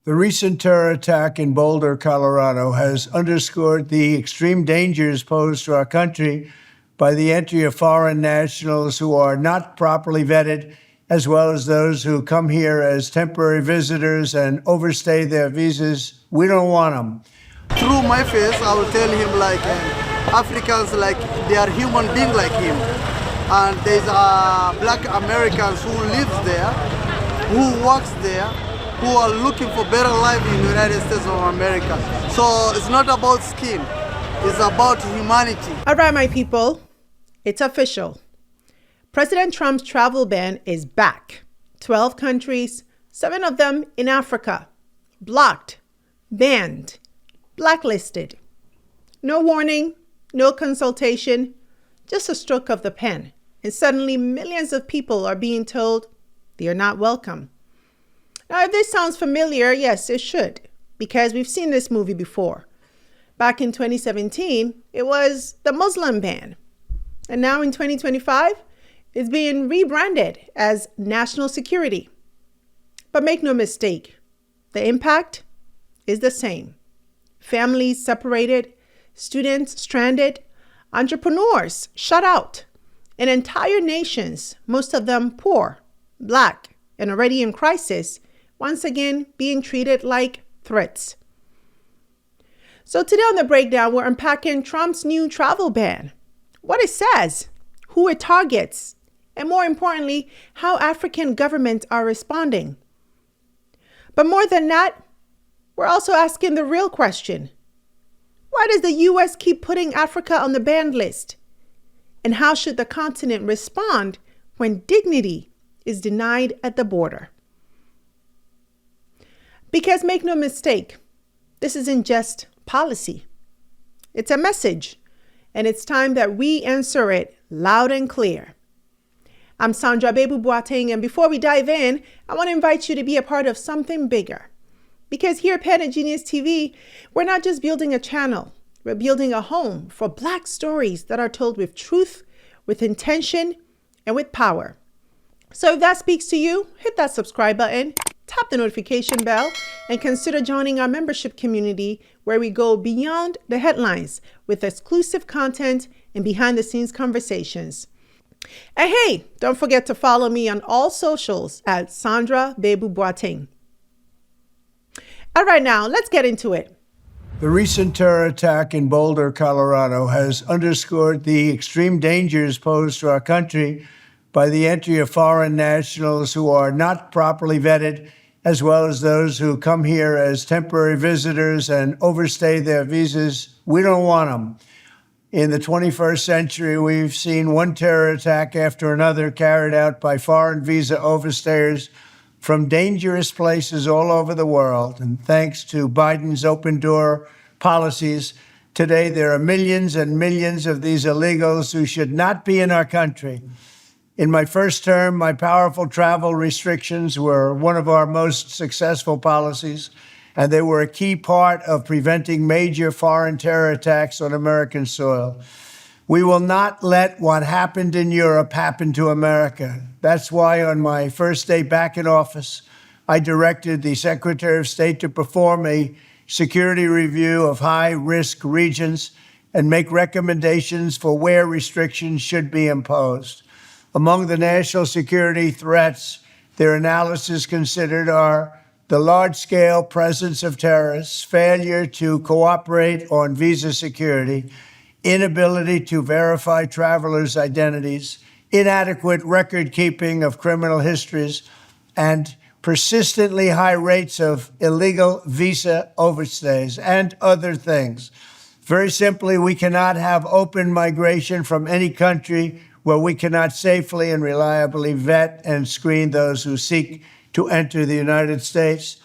The recent terror attack in Boulder, Colorado, has underscored the extreme dangers posed to our country by the entry of foreign nationals who are not properly vetted, as well as those who come here as temporary visitors and overstay their visas. We don't want them. Through my face, I will tell him Africans they are human beings like him, and there's black Americans who lives there, who works there, who are looking for better life in the United States of America. So it's not about skin, it's about humanity. All right, my people, it's official. President Trump's travel ban is back. 12 countries, 7 of them in Africa, blocked, banned, blacklisted. No warning, no consultation, just a stroke of the pen. And suddenly millions of people are being told they are not welcome. Now, if this sounds familiar, yes, it should, because we've seen this movie before. Back in 2017, it was the Muslim ban. And now in 2025, it's being rebranded as national security. But make no mistake, the impact is the same. Families separated, students stranded, entrepreneurs shut out, and entire nations, most of them poor, black, and already in crisis, once again being treated like threats. So today on The Breakdown, we're unpacking Trump's new travel ban, what it says, who it targets, and more importantly, how African governments are responding. But more than that, we're also asking the real question. Why does the U.S. keep putting Africa on the banned list? And how should the continent respond when dignity is denied at the border? Because make no mistake, this isn't just policy. It's a message, and it's time that we answer it loud and clear. I'm Sandra Babu-Boateng, and before we dive in, I want to invite you to be a part of something bigger. Because here at Planet Genius TV, we're not just building a channel, we're building a home for Black stories that are told with truth, with intention, and with power. So if that speaks to you, hit that subscribe button, tap the notification bell, and consider joining our membership community where we go beyond the headlines with exclusive content and behind-the-scenes conversations. And hey, don't forget to follow me on all socials at Sandra Babu-Boateng. All right, now let's get into it. The recent terror attack in Boulder, Colorado, has underscored the extreme dangers posed to our country by the entry of foreign nationals who are not properly vetted, as well as those who come here as temporary visitors and overstay their visas. We don't want them. In the 21st century, we've seen one terror attack after another carried out by foreign visa overstayers from dangerous places all over the world. And thanks to Biden's open door policies, today there are millions and millions of these illegals who should not be in our country. In my first term, my powerful travel restrictions were one of our most successful policies, and they were a key part of preventing major foreign terror attacks on American soil. We will not let what happened in Europe happen to America. That's why on my first day back in office, I directed the Secretary of State to perform a security review of high-risk regions and make recommendations for where restrictions should be imposed. Among the national security threats their analysis considered are the large-scale presence of terrorists, failure to cooperate on visa security, inability to verify travelers' identities, inadequate record-keeping of criminal histories, and persistently high rates of illegal visa overstays, and other things. Very simply, we cannot have open migration from any country where we cannot safely and reliably vet and screen those who seek to enter the United States.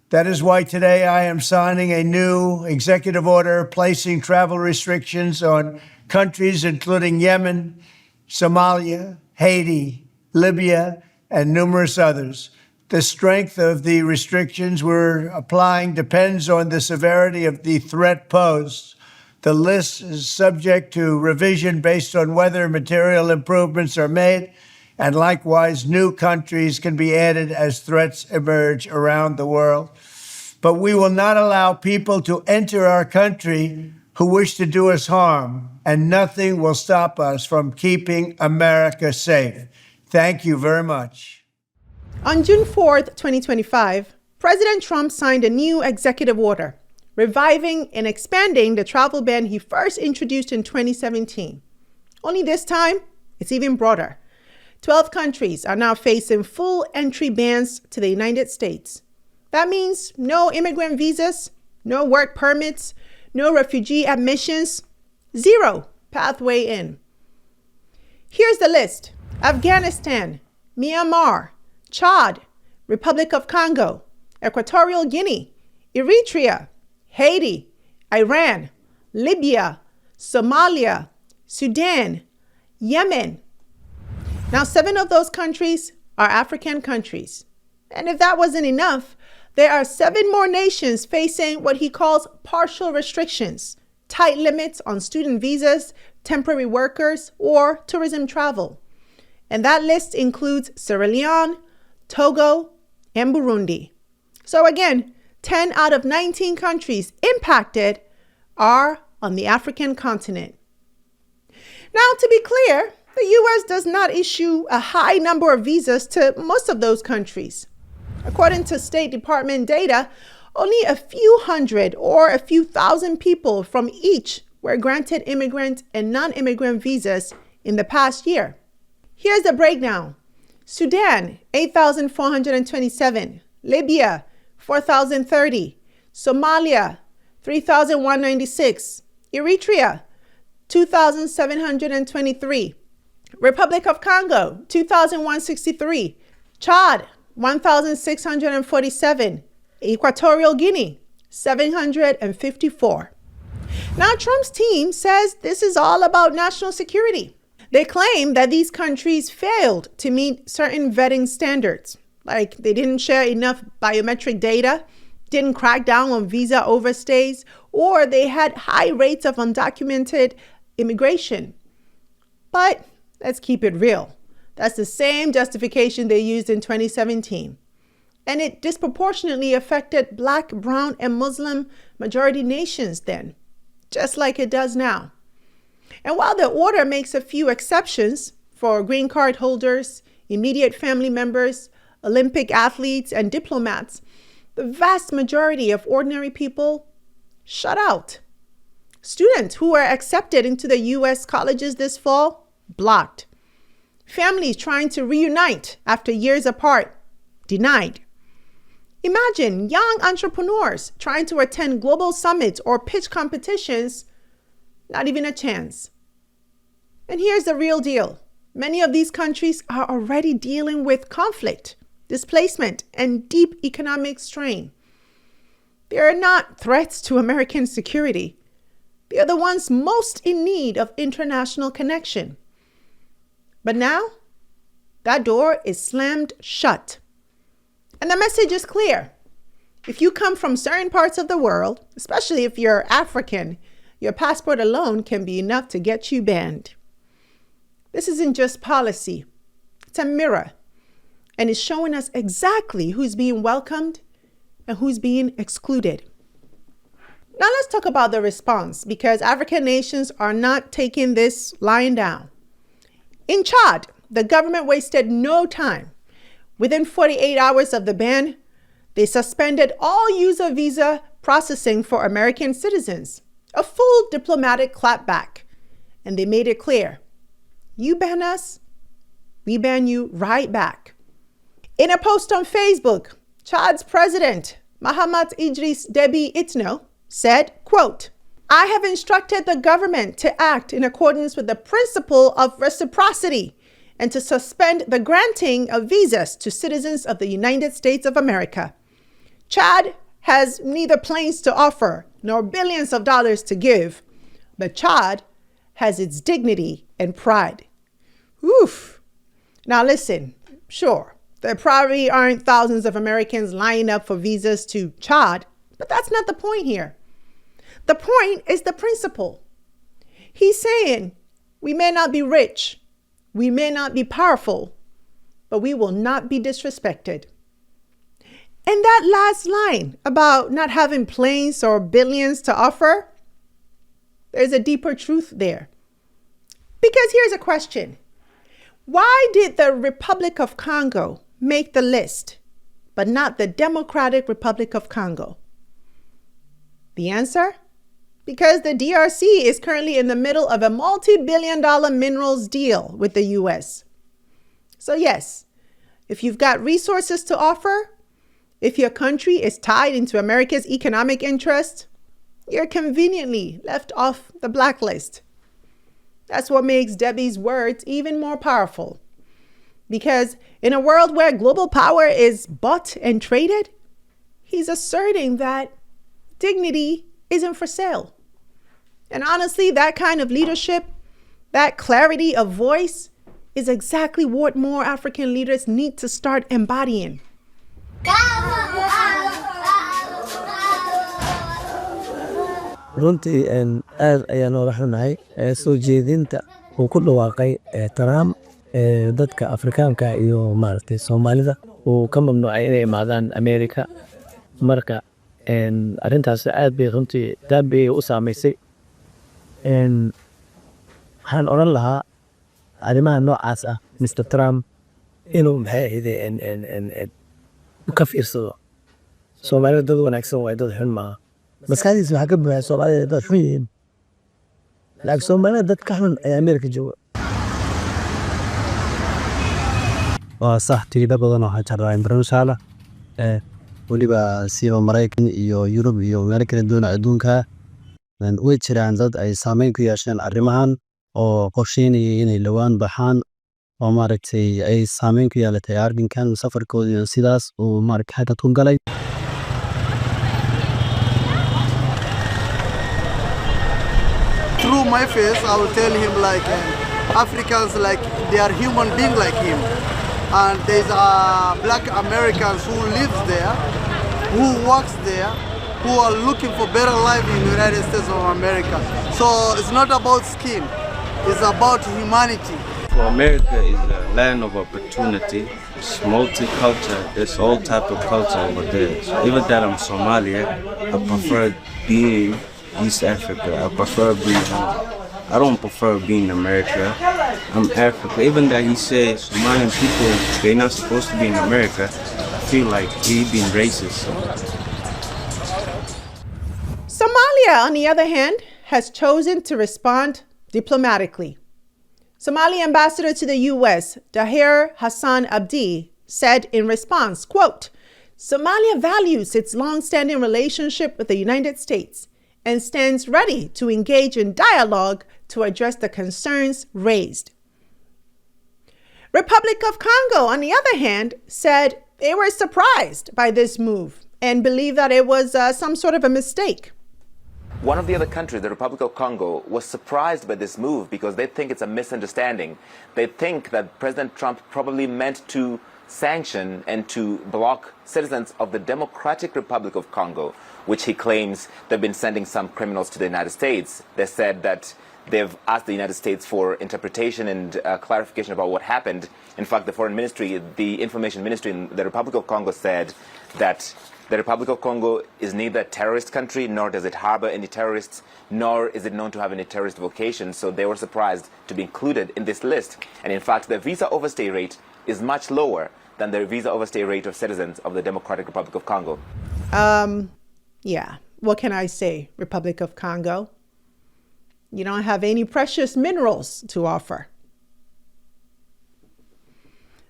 That is why today I am signing a new executive order placing travel restrictions on countries including Yemen, Somalia, Haiti, Libya, and numerous others. The strength of the restrictions we're applying depends on the severity of the threat posed. The list is subject to revision based on whether material improvements are made, and likewise, new countries can be added as threats emerge around the world. but we will not allow people to enter our country who wish to do us harm, and nothing will stop us from keeping America safe. Thank you very much. On June 4th, 2025, President Trump signed a new executive order, reviving and expanding the travel ban he first introduced in 2017. Only this time, it's even broader. 12 countries are now facing full entry bans to the United States. That means no immigrant visas, no work permits, no refugee admissions, zero pathway in. Here's the list: Afghanistan, Myanmar, Chad, Republic of Congo, Equatorial Guinea, Eritrea, Haiti, Iran, Libya, Somalia, Sudan, Yemen. Now, 7 of those countries are African countries. And if that wasn't enough, there are 7 more nations facing what he calls partial restrictions, tight limits on student visas, temporary workers, or tourism travel. And that list includes Sierra Leone, Togo, and Burundi. So again, 10 out of 19 countries impacted are on the African continent. Now, to be clear, the U.S. does not issue a high number of visas to most of those countries. According to State Department data, only a few hundred or a few thousand people from each were granted immigrant and non-immigrant visas in the past year. Here's the breakdown. Sudan, 8,427. Libya, 4,030. Somalia, 3,196. Eritrea, 2,723. Republic of Congo, 2,163. Chad, 1,647. Equatorial Guinea, 754. Now, Trump's team says this is all about national security. They claim that these countries failed to meet certain vetting standards, like they didn't share enough biometric data, didn't crack down on visa overstays, or they had high rates of undocumented immigration. But let's keep it real. That's the same justification they used in 2017. And it disproportionately affected Black, Brown, and Muslim majority nations then, just like it does now. And while the order makes a few exceptions for green card holders, immediate family members, Olympic athletes, and diplomats, the vast majority of ordinary people shut out. Students who were accepted into the U.S. colleges this fall, blocked. Families trying to reunite after years apart, denied. Imagine young entrepreneurs trying to attend global summits or pitch competitions, not even a chance. And here's the real deal. Many of these countries are already dealing with conflict, displacement, and deep economic strain. They are not threats to American security. They are the ones most in need of international connection. But now, that door is slammed shut. And the message is clear. If you come from certain parts of the world, especially if you're African, your passport alone can be enough to get you banned. This isn't just policy. It's a mirror. And it's showing us exactly who's being welcomed and who's being excluded. Now let's talk about the response, because African nations are not taking this lying down. In Chad, the government wasted no time. Within 48 hours of the ban, they suspended all user visa processing for American citizens, a full diplomatic clapback. And they made it clear, you ban us, we ban you right back. In a post on Facebook, Chad's president, Mahamat Idris Deby Itno, said, quote, I have instructed the government to act in accordance with the principle of reciprocity and to suspend the granting of visas to citizens of the United States of America. Chad has neither planes to offer nor billions of dollars to give, but Chad has its dignity and pride. Oof. Now listen, sure, there probably aren't thousands of Americans lining up for visas to Chad, but that's not the point here. The point is the principle. He's saying, we may not be rich, we may not be powerful, but we will not be disrespected. And that last line about not having planes or billions to offer, there's a deeper truth there. Because here's a question. Why did the Republic of Congo make the list, but not the Democratic Republic of Congo? The answer? Because the DRC is currently in the middle of a multi-billion-dollar minerals deal with the US. So yes, if you've got resources to offer, if your country is tied into America's economic interest, you're conveniently left off the blacklist. That's what makes Debbie's words even more powerful. Because in a world where global power is bought and traded, he's asserting that dignity isn't for sale. And honestly, that kind of leadership, that clarity of voice, is exactly what more African leaders need to start embodying. runtii aad ayaan oola xunahay soo jeedinta uu ku dhawaaqay Trump dadka Afrikaanka iyo maaragtay Soomaalida uu ka mamnuucay inay imaadaan Amerika marka arrintaas aad bay runtii dambi u saameysay waxaan oran lahaa arrimaha noocaas ah Mr. Trump inuu maxay ahayd ka fiirsado Soomaalida dad wanaagsan waa dad xun maaha maskaxdiisa waxaa ka buuxa Soomaalida dad xun yihiin laakiin Soomaalida dad ka xun ayaa Amerika jooga waa sax tigidho badan oo xajaraan barnaamijka waliba siiba Mareykan iyo Yurub iyo meel kala duwan adduunka way jiraan dad ay saameyn ku yeesheen arrimahan oo qorsheynayay inay lawaan baxaan oo maaragtay ay saameyn ku yeelatay arrinkan safarkoodii sidaas oo maaragtay xagga ku galay Through my face, I will tell him like Africans, like they are human beings like him. And there's black Americans who lives there, who works there, who are looking for better life in the United States of America. So it's not about skin, it's about humanity. For America is a land of opportunity. It's multicultural. There's all type of culture over there. So even that I'm Somalia, I prefer being East Africa. I prefer being I don't prefer being America. I'm Africa. Even that he says Somalian people, they're not supposed to be in America, I feel like he being racist. Somalia, on the other hand, has chosen to respond diplomatically. Somali ambassador to the U.S., Dahir Hassan Abdi, said in response, quote, Somalia values its long-standing relationship with the United States and stands ready to engage in dialogue to address the concerns raised. Republic of Congo, on the other hand, said they were surprised by this move and believe that it was some sort of a mistake. One of the other countries, the Republic of Congo, was surprised by this move because they think it's a misunderstanding. They think that President Trump probably meant to sanction and to block citizens of the Democratic Republic of Congo, which he claims they've been sending some criminals to the United States. They said that they've asked the United States for interpretation and clarification about what happened. In fact, the Foreign Ministry, the Information Ministry in the Republic of Congo said that the Republic of Congo is neither a terrorist country, nor does it harbor any terrorists, nor is it known to have any terrorist vocation. So they were surprised to be included in this list. And in fact, the visa overstay rate is much lower than the visa overstay rate of citizens of the Democratic Republic of Congo. Yeah, what can I say, Republic of Congo? You don't have any precious minerals to offer.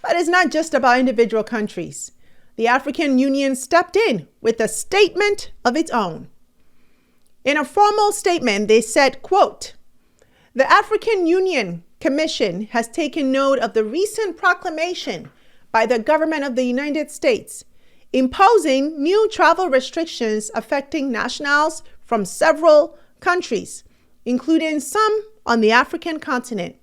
But it's not just about individual countries. The African Union stepped in with a statement of its own. In a formal statement, they said, quote, the African Union Commission has taken note of the recent proclamation by the government of the United States imposing new travel restrictions affecting nationals from several countries, including some on the African continent.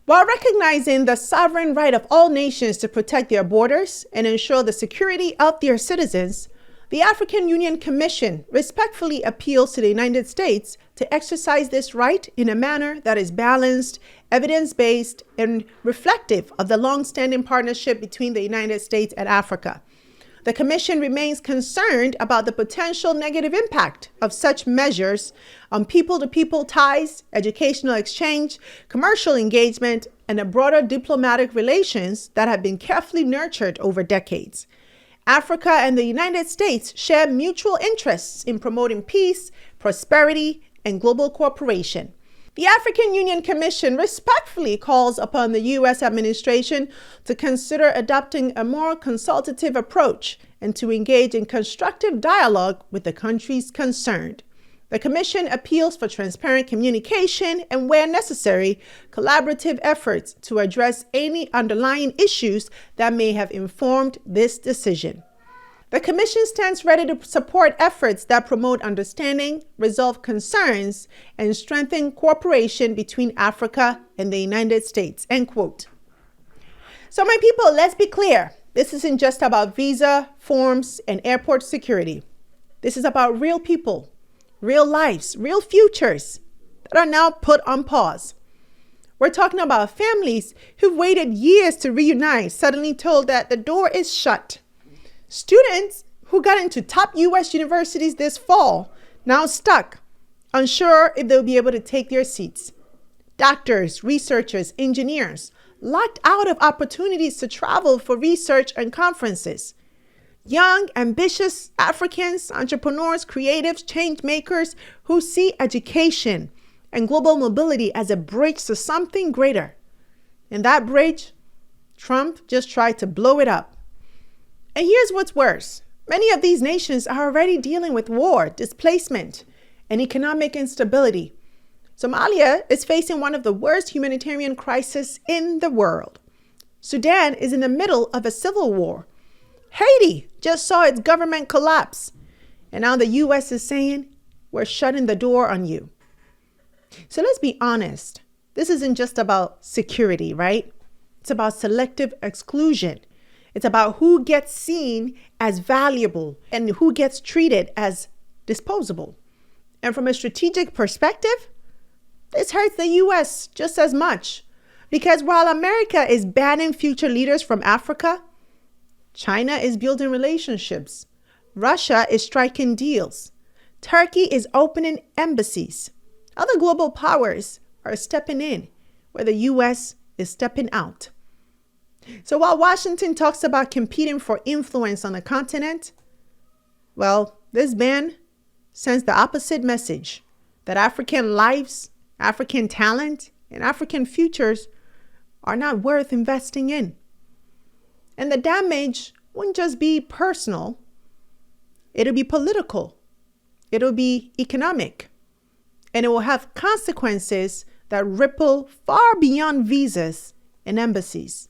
While recognizing the sovereign right of all nations to protect their borders and ensure the security of their citizens, the African Union Commission respectfully appeals to the United States to exercise this right in a manner that is balanced, evidence-based, and reflective of the long-standing partnership between the United States and Africa. The Commission remains concerned about the potential negative impact of such measures on people-to-people ties, educational exchange, commercial engagement, and the broader diplomatic relations that have been carefully nurtured over decades. Africa and the United States share mutual interests in promoting peace, prosperity, and global cooperation. The African Union Commission respectfully calls upon the U.S. administration to consider adopting a more consultative approach and to engage in constructive dialogue with the countries concerned. The Commission appeals for transparent communication and, where necessary, collaborative efforts to address any underlying issues that may have informed this decision. The Commission stands ready to support efforts that promote understanding, resolve concerns, and strengthen cooperation between Africa and the United States. End quote. So, my people, let's be clear. This isn't just about visa, forms, and airport security. This is about real people, real lives, real futures that are now put on pause. We're talking about families who've waited years to reunite, suddenly told that the door is shut. Students who got into top U.S. universities this fall, now stuck, unsure if they'll be able to take their seats. Doctors, researchers, engineers, locked out of opportunities to travel for research and conferences. Young, ambitious Africans, entrepreneurs, creatives, change makers who see education and global mobility as a bridge to something greater. And that bridge, Trump just tried to blow it up. And here's what's worse. Many of these nations are already dealing with war, displacement, and economic instability. Somalia is facing one of the worst humanitarian crises in the world. Sudan is in the middle of a civil war. Haiti just saw its government collapse. And now the U.S. is saying, we're shutting the door on you. So let's be honest. This isn't just about security, right? It's about selective exclusion. It's about who gets seen as valuable and who gets treated as disposable. And from a strategic perspective, this hurts the U.S. just as much. Because while America is banning future leaders from Africa, China is building relationships. Russia is striking deals. Turkey is opening embassies. Other global powers are stepping in, where the U.S. is stepping out. So while Washington talks about competing for influence on the continent, well, this ban sends the opposite message, that African lives, African talent, and African futures are not worth investing in. And the damage wouldn't just be personal, it'll be political, it'll be economic, and it will have consequences that ripple far beyond visas and embassies.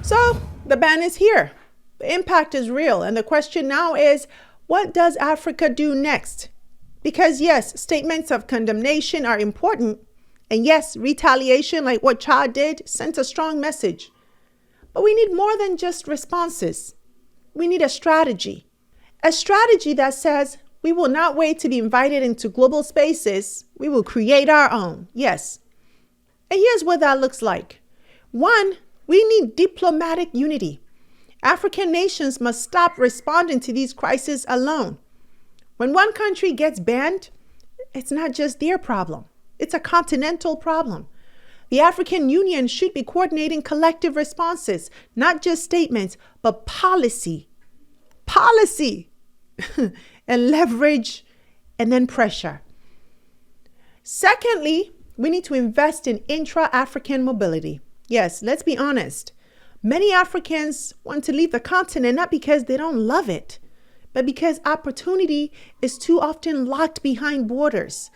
So the ban is here. The impact is real. And the question now is, what does Africa do next? Because yes, statements of condemnation are important. And yes, retaliation like what Chad did sent a strong message. But we need more than just responses. We need a strategy. A strategy that says we will not wait to be invited into global spaces. We will create our own. Yes. And here's what that looks like. One, we need diplomatic unity. African nations must stop responding to these crises alone. When one country gets banned, it's not just their problem. It's a continental problem. The African Union should be coordinating collective responses, not just statements, but policy. Policy and leverage and then pressure. Secondly, we need to invest in intra-African mobility. Yes, let's be honest. Many Africans want to leave the continent not because they don't love it, but because opportunity is too often locked behind borders.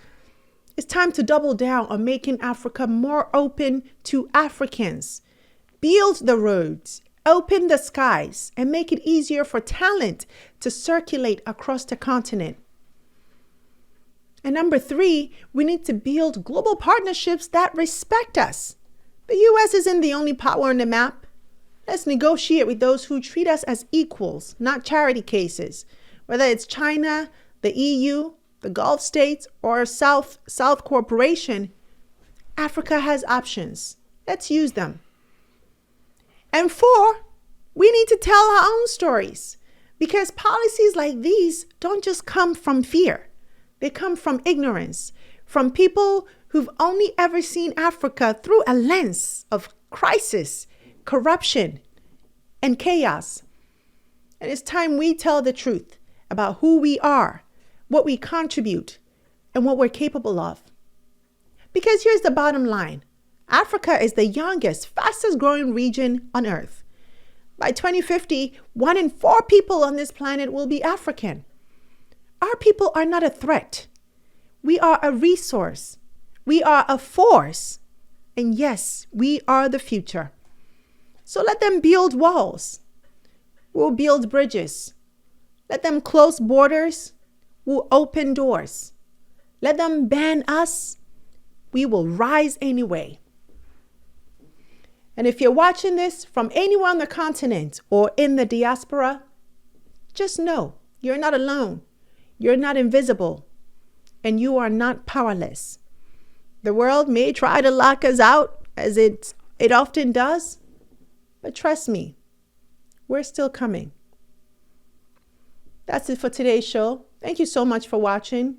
It's time to double down on making Africa more open to Africans. Build the roads, open the skies, and make it easier for talent to circulate across the continent. And number 3, we need to build global partnerships that respect us. The U.S. isn't the only power on the map. Let's negotiate with those who treat us as equals, not charity cases. Whether it's China, the EU, the Gulf states, or South Corporation, Africa has options. Let's use them. And 4, We need to tell our own stories because policies like these don't just come from fear. They come from ignorance, from people who've only ever seen Africa through a lens of crisis, corruption, and chaos. And it's time we tell the truth about who we are, what we contribute, and what we're capable of. Because here's the bottom line. Africa is the youngest, fastest growing region on Earth. By 2050, 1 in 4 people on this planet will be African. Our people are not a threat. We are a resource. We are a force. And yes, we are the future. So let them build walls. We'll build bridges. Let them close borders. We'll open doors. Let them ban us. We will rise anyway. And if you're watching this from anywhere on the continent or in the diaspora, just know you're not alone. You're not invisible. And you are not powerless. The world may try to lock us out, as it often does. But trust me, we're still coming. That's it for today's show. Thank you so much for watching.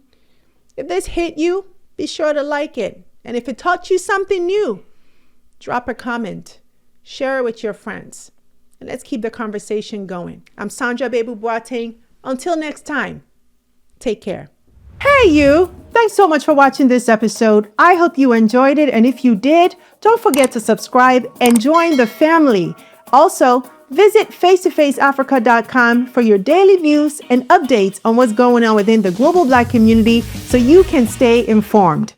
If this hit you, be sure to like it. And if it taught you something new, drop a comment, share it with your friends, and let's keep the conversation going. I'm Sandra Babu-Boateng. Until next time, take care. Hey you! Thanks so much for watching this episode. I hope you enjoyed it, and if you did, don't forget to subscribe and join the family. Also, visit face2faceafrica.com for your daily news and updates on what's going on within the global Black community so you can stay informed.